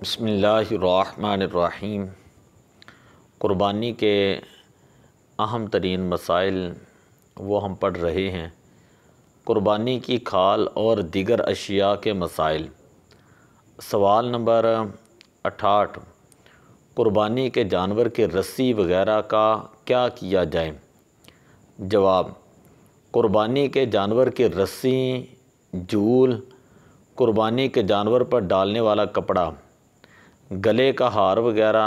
بسم اللہ الرحمن الرحیم۔ قربانی کے اہم ترین مسائل وہ ہم پڑھ رہے ہیں۔ قربانی کی کھال اور دیگر اشیاء کے مسائل۔ سوال نمبر 68، قربانی کے جانور کے رسی وغیرہ کا کیا کیا جائے؟ جواب: قربانی کے جانور کے رسی، جول، قربانی کے جانور پر ڈالنے والا کپڑا، گلے کا ہار وغیرہ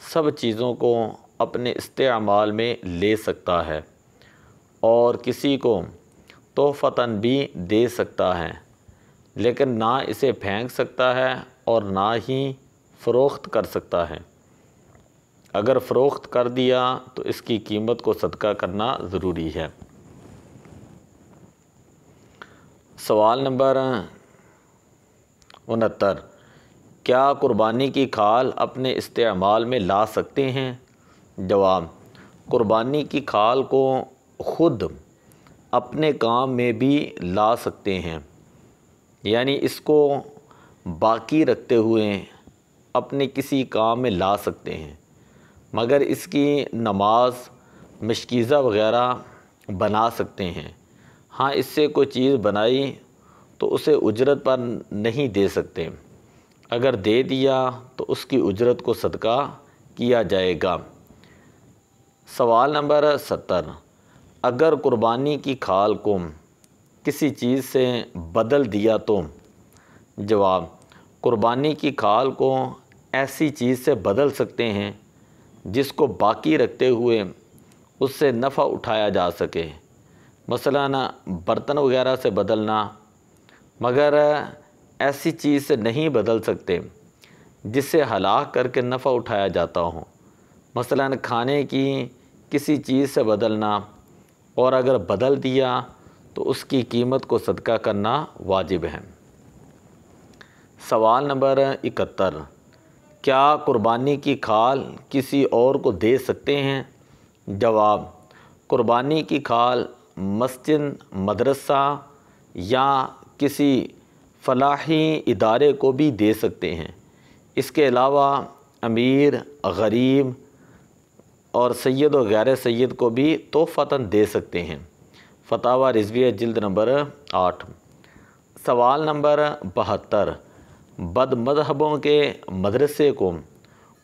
سب چیزوں کو اپنے استعمال میں لے سکتا ہے اور کسی کو تحفتاً بھی دے سکتا ہے، لیکن نہ اسے پھینک سکتا ہے اور نہ ہی فروخت کر سکتا ہے۔ اگر فروخت کر دیا تو اس کی قیمت کو صدقہ کرنا ضروری ہے۔ سوال نمبر 69، کیا قربانی کی کھال اپنے استعمال میں لا سکتے ہیں؟ جواب: قربانی کی کھال کو خود اپنے کام میں بھی لا سکتے ہیں، یعنی اس کو باقی رکھتے ہوئے اپنے کسی کام میں لا سکتے ہیں، مگر اس کی نماز، مشکیزہ وغیرہ بنا سکتے ہیں۔ ہاں، اس سے کوئی چیز بنائی تو اسے اجرت پر نہیں دے سکتے، اگر دے دیا تو اس کی اجرت کو صدقہ کیا جائے گا۔ سوال نمبر 70، اگر قربانی کی کھال کو کسی چیز سے بدل دیا تو؟ جواب: قربانی کی کھال کو ایسی چیز سے بدل سکتے ہیں جس کو باقی رکھتے ہوئے اس سے نفع اٹھایا جا سکے، مثلاً برتن وغیرہ سے بدلنا، مگر ایسی چیز سے نہیں بدل سکتے جس سے ہلاک کر کے نفع اٹھایا جاتا ہو، مثلاً کھانے کی کسی چیز سے بدلنا، اور اگر بدل دیا تو اس کی قیمت کو صدقہ کرنا واجب ہے۔ سوال نمبر 71، کیا قربانی کی کھال کسی اور کو دے سکتے ہیں؟ جواب: قربانی کی کھال مسجد، مدرسہ یا کسی فلاحی ادارے کو بھی دے سکتے ہیں۔ اس کے علاوہ امیر، غریب اور سید و غیر سید کو بھی تحفتاً دے سکتے ہیں۔ فتاوی رضویہ جلد نمبر 8۔ سوال نمبر 72، بد مذہبوں کے مدرسے کو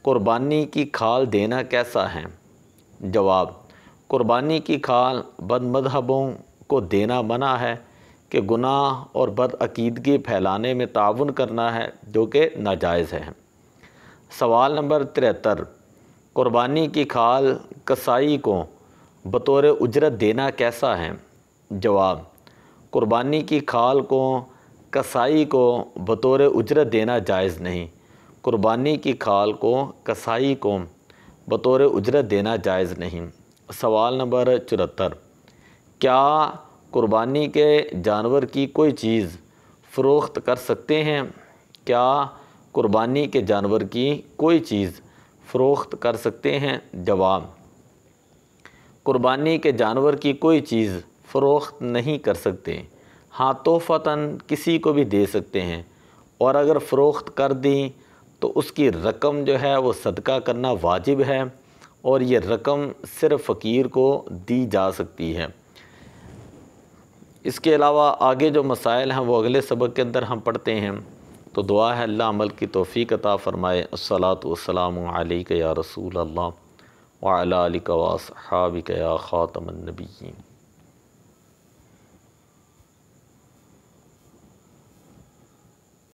قربانی کی کھال دینا کیسا ہے؟ جواب: قربانی کی کھال بد مذہبوں کو دینا منع ہے کہ گناہ اور بد عقیدگی پھیلانے میں تعاون کرنا ہے، جو کہ ناجائز ہے۔ سوال نمبر 73، قربانی کی کھال کسائی کو بطور اجرت دینا کیسا ہے؟ جواب: قربانی کی کھال کو کسائی کو بطور اجرت دینا جائز نہیں۔ قربانی کی کھال کو کسائی کو بطور اجرت دینا جائز نہیں۔ سوال نمبر 74، کیا قربانی کے جانور کی کوئی چیز فروخت کر سکتے ہیں؟ کیا قربانی کے جانور کی کوئی چیز فروخت کر سکتے ہیں؟ جواب: قربانی کے جانور کی کوئی چیز فروخت نہیں کر سکتے، ہاں تحفتاً کسی کو بھی دے سکتے ہیں، اور اگر فروخت کر دی تو اس کی رقم جو ہے وہ صدقہ کرنا واجب ہے، اور یہ رقم صرف فقیر کو دی جا سکتی ہے۔ اس کے علاوہ آگے جو مسائل ہیں وہ اگلے سبق کے اندر ہم پڑھتے ہیں، تو دعا ہے اللہ عمل کی توفیق عطا فرمائے۔ الصلاۃ والسلام علیک یا رسول اللہ وعلی آلک واصحابک یا خاتم النبیین۔